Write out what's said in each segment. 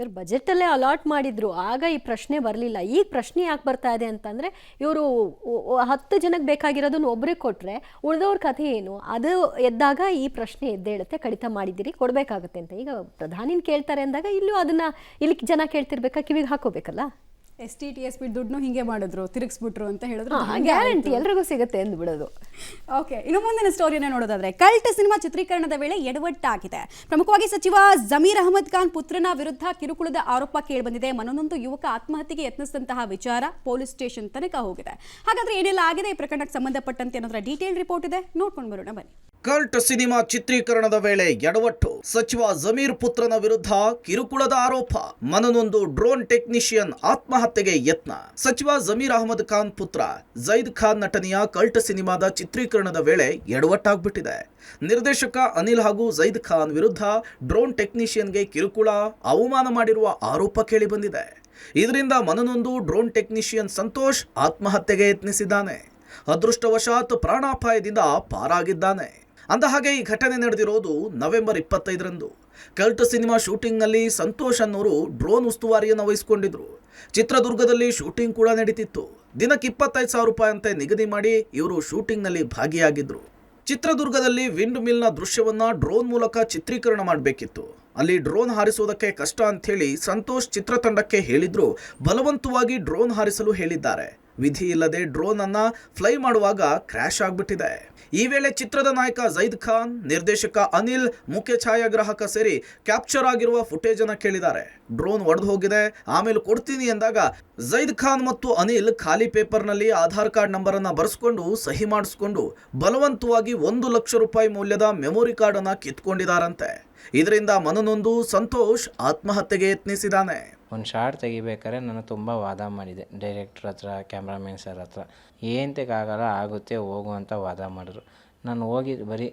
ಇವ್ರು ಬಜೆಟಲ್ಲೇ ಅಲಾಟ್ ಮಾಡಿದ್ರು, ಆಗ ಈ ಪ್ರಶ್ನೆ ಬರಲಿಲ್ಲ. ಈಗ ಪ್ರಶ್ನೆ ಯಾಕೆ ಬರ್ತಾ ಇದೆ ಅಂತಂದರೆ, ಇವರು 10 ಜನಕ್ಕೆ ಬೇಕಾಗಿರೋದನ್ನು ಒಬ್ಬರಿಗೆ ಕೊಟ್ಟರೆ ಉಳಿದವ್ರ ಕಥೆ ಏನು, ಅದು ಎದ್ದಾಗ ಈ ಪ್ರಶ್ನೆ ಎದ್ದೇಳುತ್ತೆ. ಕಡಿತ ಮಾಡಿದ್ದೀರಿ, ಕೊಡಬೇಕಾಗುತ್ತೆ ಅಂತ. ಈಗ ಪ್ರಧಾನಿನ ಕೇಳ್ತಾರೆ ಅಂದಾಗ ಇಲ್ಲೂ ಅದನ್ನು ಇಲ್ಲಿ ಜನ ಕೇಳ್ತಿರ್ಬೇಕಾ, ಕಿವಿಗೆ ಹಾಕೋಬೇಕಲ್ಲ. STTSP ದುಡ್ಡು ಹಿಂಗೆ ಮಾಡಿದ್ರು, ತಿರುಗಿಸ್ಬಿಟ್ರು ಅಂತ ಹೇಳಿದ್ರು. ಗ್ಯಾರಂಟಿ ಎಲ್ರಿಗೂ ಸಿಗುತ್ತೆ ಅಂದ್ಬಿಡೋದು. ಓಕೆ, ಇನ್ನು ಮುಂದಿನ ಸ್ಟೋರಿಯನ್ನು ನೋಡೋದಾದ್ರೆ, ಕಲ್ಟ್ ಸಿನಿಮಾ ಚಿತ್ರೀಕರಣದ ವೇಳೆ ಎಡವಟ್ಟಾಗಿದೆ. ಪ್ರಮುಖವಾಗಿ ಸಚಿವ ಜಮೀರ್ ಅಹಮದ್ ಖಾನ್ ಪುತ್ರನ ವಿರುದ್ಧ ಕಿರುಕುಳದ ಆರೋಪ ಕೇಳಿಬಂದಿದೆ. ಮನನೊಂದು ಯುವಕ ಆತ್ಮಹತ್ಯೆಗೆ ಯತ್ನಿಸಿದಂತಹ ವಿಚಾರ ಪೊಲೀಸ್ ಸ್ಟೇಷನ್ ತನಕ ಹೋಗಿದೆ. ಹಾಗಾದ್ರೆ ಏನೆಲ್ಲ ಆಗಿದೆ ಈ ಪ್ರಕರಣಕ್ಕೆ ಸಂಬಂಧಪಟ್ಟಂತೆ ಅನ್ನೋದರ ಡೀಟೇಲ್ ರಿಪೋರ್ಟ್ ಇದೆ, ನೋಡ್ಕೊಂಡು ಬರೋಣ ಬನ್ನಿ. ಕಲ್ಟ್ ಸಿನಿಮಾ ಚಿತ್ರೀಕರಣದ ವೇಳೆ ಎಡವಟ್ಟು, ಸಚಿವ ಜಮೀರ್ ಪುತ್ರನ ವಿರುದ್ಧ ಕಿರುಕುಳದ ಆರೋಪ, ಮನನೊಂದು ಡ್ರೋನ್ ಟೆಕ್ನಿಷಿಯನ್ ಆತ್ಮಹತ್ಯೆಗೆ ಯತ್ನ. ಸಚಿವ ಜಮೀರ್ ಅಹಮದ್ ಖಾನ್ ಪುತ್ರ ಜೈದ್ ಖಾನ್ ನಟನೆಯ ಕಲ್ಟ್ ಸಿನಿಮಾದ ಚಿತ್ರೀಕರಣದ ವೇಳೆ ಎಡವಟ್ಟಾಗ್ಬಿಟ್ಟಿದೆ. ನಿರ್ದೇಶಕ ಅನಿಲ್ ಹಾಗೂ ಜೈದ್ ಖಾನ್ ವಿರುದ್ಧ ಡ್ರೋನ್ ಟೆಕ್ನಿಷಿಯನ್ಗೆ ಕಿರುಕುಳ, ಅವಮಾನ ಮಾಡಿರುವ ಆರೋಪ ಕೇಳಿಬಂದಿದೆ. ಇದರಿಂದ ಮನನೊಂದು ಡ್ರೋನ್ ಟೆಕ್ನಿಷಿಯನ್ ಸಂತೋಷ್ ಆತ್ಮಹತ್ಯೆಗೆ ಯತ್ನಿಸಿದ್ದಾನೆ. ಅದೃಷ್ಟವಶಾತ್ ಪ್ರಾಣಾಪಾಯದಿಂದ ಪಾರಾಗಿದ್ದಾನೆ. ಅಂದಹಾಗೆ ಈ ಘಟನೆ ನಡೆದಿರೋದು ನವೆಂಬರ್ 25ರಂದು. ಕಲ್ಟ್ ಸಿನಿಮಾ ಶೂಟಿಂಗ್ನಲ್ಲಿ ಸಂತೋಷ್ ಅನ್ನೋರು ಡ್ರೋನ್ ಉಸ್ತುವಾರಿಯನ್ನು ವಹಿಸಿಕೊಂಡಿದ್ರು. ಚಿತ್ರದುರ್ಗದಲ್ಲಿ ಶೂಟಿಂಗ್ ಕೂಡ ನಡೀತಿತ್ತು. ದಿನಕ್ಕೆ 25,000 ರೂಪಾಯಿ ಅಂತೆ ನಿಗದಿ ಮಾಡಿ ಇವರು ಶೂಟಿಂಗ್ನಲ್ಲಿ ಭಾಗಿಯಾಗಿದ್ರು. ಚಿತ್ರದುರ್ಗದಲ್ಲಿ ವಿಂಡ್ ಮಿಲ್ನ ದೃಶ್ಯವನ್ನ ಡ್ರೋನ್ ಮೂಲಕ ಚಿತ್ರೀಕರಣ ಮಾಡಬೇಕಿತ್ತು. ಅಲ್ಲಿ ಡ್ರೋನ್ ಹಾರಿಸೋದಕ್ಕೆ ಕಷ್ಟ ಅಂಥೇಳಿ ಸಂತೋಷ್ ಚಿತ್ರತಂಡಕ್ಕೆ ಹೇಳಿದ್ರು. ಬಲವಂತವಾಗಿ ಡ್ರೋನ್ ಹಾರಿಸಲು ಹೇಳಿದ್ದಾರೆ. ವಿಧಿ ಇಲ್ಲದೆ ಡ್ರೋನ್ ಅನ್ನ ಫ್ಲೈ ಮಾಡುವಾಗ ಕ್ರ್ಯಾಶ್ ಆಗ್ಬಿಟ್ಟಿದೆ. ಈ ವೇಳೆ ಚಿತ್ರದ ನಾಯಕ ಜೈದ್ ಖಾನ್, ನಿರ್ದೇಶಕ ಅನಿಲ್, ಮುಖ್ಯ ಛಾಯಾಗ್ರಾಹಕ ಸೇರಿ ಕ್ಯಾಪ್ಚರ್ ಆಗಿರುವ ಫುಟೇಜ್ ಅನ್ನ ಕೇಳಿದ್ದಾರೆ. ಡ್ರೋನ್ ಒಡೆದು ಹೋಗಿದೆ, ಆಮೇಲೆ ಕೊಡ್ತೀನಿ ಎಂದಾಗ ಜೈದ್ ಖಾನ್ ಮತ್ತು ಅನಿಲ್ ಖಾಲಿ ಪೇಪರ್ನಲ್ಲಿ ಆಧಾರ್ ಕಾರ್ಡ್ ನಂಬರ್ ಅನ್ನ ಬರೆಸ್ಕೊಂಡು ಸಹಿ ಮಾಡಿಸ್ಕೊಂಡು ಬಲವಂತವಾಗಿ 1 ಲಕ್ಷ ರೂಪಾಯಿ ಮೌಲ್ಯದ ಮೆಮೊರಿ ಕಾರ್ಡ್ ಅನ್ನ ಕಿತ್ಕೊಂಡಿದ್ದಾರಂತೆ. ಇದರಿಂದ ಮನನೊಂದು ಸಂತೋಷ್ ಆತ್ಮಹತ್ಯೆಗೆ ಯತ್ನಿಸಿದ್ದಾನೆ. ಒಂದು ಶಾರ್ಟ್ ತೆಗಿಬೇಕಾದ್ರೆ ನಾನು ತುಂಬ ವಾದ ಮಾಡಿದೆ ಡೈರೆಕ್ಟ್ರ್ ಹತ್ರ, ಕ್ಯಾಮ್ರಾಮನ್ ಸರ್ ಹತ್ರ. ಏನಂತಕ್ಕಾಗಲ್ಲ, ಆಗುತ್ತೆ ಹೋಗು ಅಂತ ವಾದ ಮಾಡಿದ್ರು. ನಾನು ಹೋಗಿ ಬರೀ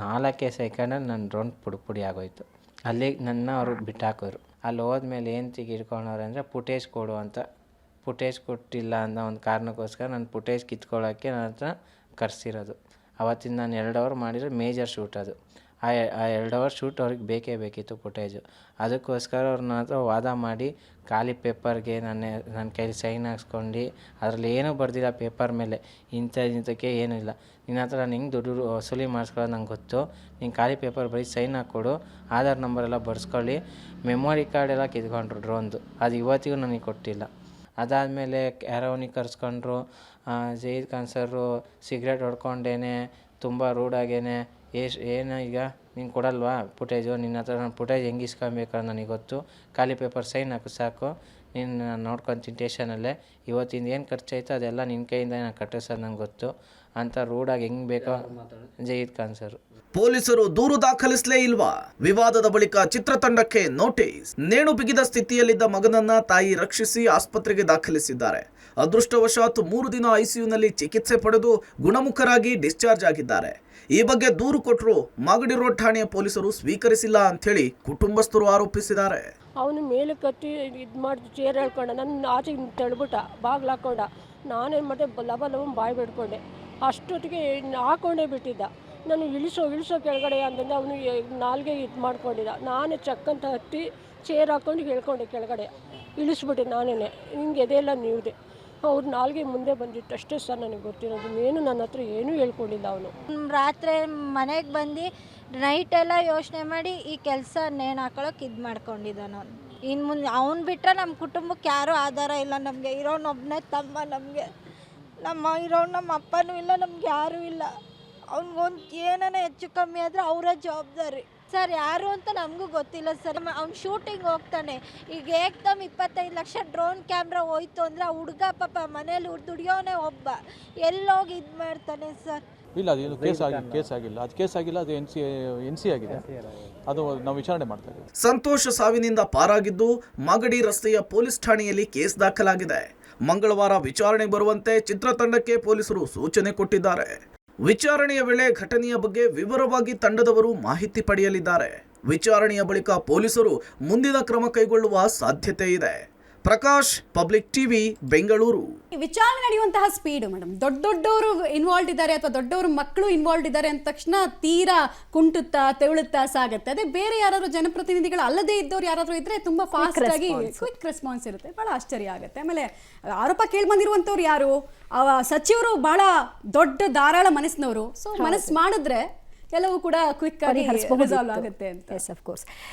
4 ಸೆಕೆಂಡಲ್ಲಿ ನನ್ನ ಡ್ರೋನ್ ಪುಡಿ ಆಗೋಯ್ತು. ಅಲ್ಲಿಗೆ ನನ್ನ ಅವರು ಬಿಟ್ಟಾಕೋರು. ಅಲ್ಲಿ ಹೋದ್ಮೇಲೆ ಏನು ಇಟ್ಕೊಂಡವ್ರೆ ಅಂದರೆ ಫುಟೇಜ್ ಕೊಡು ಅಂತ. ಫುಟೇಜ್ ಕೊಟ್ಟಿಲ್ಲ ಅನ್ನೋ ಒಂದು ಕಾರಣಕ್ಕೋಸ್ಕರ ನಾನು ಫುಟೇಜ್ ಕಿತ್ಕೊಳ್ಳೋಕ್ಕೆ ನನ್ನ ಹತ್ರ ಕರೆಸಿರೋದು. ಅವತ್ತಿನ ನಾನು 2 ಅವರ್ ಮಾಡಿದರೆ ಮೇಜರ್ ಶೂಟ್ ಅದು. ಆ 2 ಅವರ್ ಶೂಟ್ ಅವ್ರಿಗೆ ಬೇಕಿತ್ತು ಫುಟೇಜು. ಅದಕ್ಕೋಸ್ಕರ ಅವ್ರು ನನ್ನ ಹತ್ರ ವಾದ ಮಾಡಿ ಖಾಲಿ ಪೇಪರ್ಗೆ ನನ್ನ ಕೈಲಿ ಸೈನ್ ಹಾಕ್ಸ್ಕೊಂಡು ಅದರಲ್ಲಿ ಏನೂ ಬರ್ದಿಲ್ಲ ಪೇಪರ್ ಮೇಲೆ, ಇಂಥಕ್ಕೆ ಏನೂ ಇಲ್ಲ, ನಿನ್ನ ಹತ್ರ ನಾನು ಹೆಂಗೆ ದುಡ್ಡು ವಸೂಲಿ ಮಾಡಿಸ್ಕೊಳ್ಳೋದು ನಂಗೆ ಗೊತ್ತು, ನೀನು ಖಾಲಿ ಪೇಪರ್ ಬರೀ ಸೈನ್ ಹಾಕ್ಕೊಡು, ಆಧಾರ್ ನಂಬರ್ ಎಲ್ಲ ಬರ್ಸ್ಕೊಳ್ಳಿ, ಮೆಮೊರಿ ಕಾರ್ಡ್ ಎಲ್ಲ ಕಿತ್ಕೊಂಡ್ರು ಡ್ರೋನ್ದು. ಅದು ಇವತ್ತಿಗೂ ನನಗೆ ಕೊಟ್ಟಿಲ್ಲ. ಅದಾದಮೇಲೆ ಯಾರೋನಿಗೆ ಕರ್ಸ್ಕೊಂಡ್ರು. ಜೈದ್ ಖಾನ್ ಸರು ಸಿಗರೇಟ್ ಹೊಡ್ಕೊಂಡೇನೆ ತುಂಬ ರೂಡಾಗೇನೆ, ಏನು ಈಗ ನೀನು ಕೊಡಲ್ವಾ ಫುಟೇಜು, ನಿನ್ನ ಹತ್ರ ನಾನು ಫುಟೇಜ್ ಹೆಂಗೆ ಇಸ್ಕೊಬೇಕು ನನಗೆ ಗೊತ್ತು, ಖಾಲಿ ಪೇಪರ್ ಸೈನ್ ಹಾಕು ಸಾಕು, ನೀನು ನಾನು ನೋಡ್ಕೊತೀನಿ ಸ್ಟೇಷನಲ್ಲೇ, ಇವತ್ತಿಂದ ಏನು ಖರ್ಚಾಯ್ತು ಅದೆಲ್ಲ ನಿನ್ನ ಕೈಯಿಂದ ನಾನು ಕಟ್ಟಿಸೋದು ನಂಗೆ ಗೊತ್ತು ಅಂತ ರೂಡಾಗಿ ಹೆಂಗೆ ಬೇಕೋ ಜೈದ್ ಖಾನ್ ಸರ್. ಪೊಲೀಸರು ದೂರು ದಾಖಲಿಸಲೇ ಇಲ್ವಾ? ವಿವಾದದ ಬಳಿಕ ಚಿತ್ರತಂಡಕ್ಕೆ ನೋಟಿಸ್. ನೇಣು ಬಿಗಿದ ಸ್ಥಿತಿಯಲ್ಲಿದ್ದ ಮಗನನ್ನ ತಾಯಿ ರಕ್ಷಿಸಿ ಆಸ್ಪತ್ರೆಗೆ ದಾಖಲಿಸಿದ್ದಾರೆ. ಅದೃಷ್ಟವಶಾತ್ 3 ದಿನ ICUನಲ್ಲಿ ಚಿಕಿತ್ಸೆ ಪಡೆದು ಗುಣಮುಖರಾಗಿ ಡಿಸ್ಚಾರ್ಜ್ ಆಗಿದ್ದಾರೆ. ಈ ಬಗ್ಗೆ ದೂರು ಕೊಟ್ಟರು ಮಾಗಡಿ ರೋಡ್ ಠಾಣೆಯ ಪೊಲೀಸರು ಸ್ವೀಕರಿಸಿಲ್ಲ ಅಂಥೇಳಿ ಕುಟುಂಬಸ್ಥರು ಆರೋಪಿಸಿದ್ದಾರೆ. ಅವನು ಮೇಲೆ ಕತ್ತಿ ಇದು ಮಾಡಿ ಚೇರ್ ಹೇಳ್ಕೊಂಡ, ನನ್ನ ಆಚೆಗೆ ತಳ್ಬಿಟ್ಟ, ಬಾಗ್ಲು ಹಾಕೊಂಡ. ನಾನೇನು ಮಾಡಿದೆ, ಲವ ಬಾಯಿ ಬಿಡ್ಕೊಂಡೆ. ಅಷ್ಟೊತ್ತಿಗೆ ಹಾಕೊಂಡೇ ಬಿಟ್ಟಿದ್ದ. ನಾನು ಇಳಿಸೋ ಕೆಳಗಡೆ ಅಂತಂದು ಅವನು ನಾಲ್ಗೆ ಇದು ಮಾಡ್ಕೊಂಡಿದ್ದ. ನಾನೇ ಚಕ್ಕಂತ ಹತ್ತಿ ಚೇರ್ ಹಾಕ್ಕೊಂಡು ಹೇಳ್ಕೊಂಡೆ ಕೆಳಗಡೆ, ಇಳಿಸ್ಬಿಟ್ಟೆ ನಾನೇ. ಹಿಂಗೆ ಎದೆಲ್ಲ ನೀವಿದೆ. ಅವ್ರು ನಾಲ್ಗೆ ಮುಂದೆ ಬಂದಿತ್ತು ಅಷ್ಟೇ ಸರ್ ನನಗೆ ಗೊತ್ತಿರೋದು. ಏನು ನನ್ನ ಹತ್ರ ಏನೂ ಹೇಳ್ಕೊಂಡಿಲ್ಲ ಅವನು. ರಾತ್ರಿ ಮನೆಗೆ ಬಂದು ನೈಟೆಲ್ಲ ಯೋಚನೆ ಮಾಡಿ ಈ ಕೆಲಸ ನೇಣು ಹಾಕೊಳ್ಳೋಕೆ ಇದು ಮಾಡ್ಕೊಂಡಿದ್ದಾನೆ ಅವನು. ಇನ್ನು ಮುಂದೆ ಅವ್ನು ಬಿಟ್ಟರೆ ನಮ್ಮ ಕುಟುಂಬಕ್ಕೆ ಯಾರೂ ಆಧಾರ ಇಲ್ಲ. ನಮಗೆ ಇರೋನೊಬ್ಬನೇ ತಮ್ಮ, ನಮಗೆ ನಮ್ಮ ಅಪ್ಪನೂ ಇಲ್ಲ, ನಮ್ಗೆ ಯಾರೂ ಇಲ್ಲ. ಅವ್ನಿಗೊಂದು ಏನಾನ ಹೆಚ್ಚು ಕಮ್ಮಿ ಆದರೆ ಅವರೇ ಜವಾಬ್ದಾರಿ ಸರ್. ಯಾರು ಅಂತ ನಮಗೂ ಗೊತ್ತಿಲ್ಲ ಸರ್. ಅವ್ನು ಶೂಟಿಂಗ್ ಹೋಗ್ತಾನೆ, ಈಗ ಏಕ್ದಮ್ 25 ಲಕ್ಷ ಡ್ರೋನ್ ಕ್ಯಾಮ್ರಾ ಹೋಯ್ತು ಅಂದರೆ ಆ ಹುಡುಗ ಪಾಪ ಮನೇಲಿ ದುಡಿಯೋನೇ ಒಬ್ಬ, ಎಲ್ಲೋಗಿ ಇದು ಮಾಡ್ತಾನೆ ಸರ್. ಇಲ್ಲ, ಅದು ಕೇಸ್ ಆಗಿಲ್ಲ, ಅದು ಎನ್ ಸಿ ಆಗಿದೆ. ಅದು ನಾವು ವಿಚಾರಣೆ ಮಾಡ್ತಾ ಇದ್ದೀವಿ. ಸಂತೋಷ್ ಸಾವಿನಿಂದ ಪಾರಾಗಿದ್ದು ಮಾಗಡಿ ರಸ್ತೆಯ ಪೊಲೀಸ್ ಠಾಣೆಯಲ್ಲಿ ಕೇಸ್ ದಾಖಲಾಗಿದೆ. ಮಂಗಳವಾರ ವಿಚಾರಣೆ ಬರುವಂತೆ ಚಿತ್ರತಂಡಕ್ಕೆ ಪೊಲೀಸರು ಸೂಚನೆ ಕೊಟ್ಟಿದ್ದಾರೆ. ವಿಚಾರಣೆಯ ವೇಳೆ ಘಟನೆಯ ಬಗ್ಗೆ ವಿವರವಾಗಿ ತಂಡದವರು ಮಾಹಿತಿ ಪಡೆಯಲಿದ್ದಾರೆ. ವಿಚಾರಣೆಯ ಬಳಿಕ ಪೊಲೀಸರು ಮುಂದಿನ ಕ್ರಮ ಕೈಗೊಳ್ಳುವ ಸಾಧ್ಯತೆ ಇದೆ. Prakash, public TV, Bengaluru. ಈ ವಿಚಾರಣೆ ನಡೆಯುವಂತಹ ಸ್ಪೀಡ್ ಮೇಡಮ್, ದೊಡ್ಡವರು ಇನ್ವಾಲ್ವ್ ಇದ್ದಾರೆ ಅಥವಾ ದೊಡ್ಡವರು ಮಕ್ಕಳು ಇನ್ವಾಲ್ವ್ ಇದ್ದಾರೆ ಅಂದ ತಕ್ಷಣ ತೀರಾ ಕುಂಟುತ್ತಾ ತೆವಳುತ್ತಾ ಸಾಗುತ್ತೆ. ಅದೇ ಬೇರೆ ಯಾರಾದ್ರೂ ಜನಪ್ರತಿನಿಧಿಗಳು ಅಲ್ಲದೇ ಇದ್ದವ್ರು ಯಾರಾದ್ರೂ ಇದ್ರೆ ತುಂಬಾ ಫಾಸ್ಟ್ ಆಗಿ ಕ್ವಿಕ್ ರೆಸ್ಪಾನ್ಸ್ ಇರುತ್ತೆ. ಬಹಳ ಆಶ್ಚರ್ಯ ಆಗುತ್ತೆ. ಆಮೇಲೆ ಆರೋಪ ಕೇಳಿ ಬಂದಿರುವಂತವ್ರು ಯಾರು, ಸಚಿವರು ಬಹಳ ದೊಡ್ಡ ಧಾರಾಳ ಮನಸ್ಸಿನವರು. ಸೊ ಮನಸ್ಸು ಮಾಡಿದ್ರೆ ಎಲ್ಲವೂ ಕೂಡ ಕ್ವಿಕ್ ಆಗಿ ರಿಸಾಲ್ವ್ ಆಗುತ್ತೆ ಅಂತ. Yes, of course.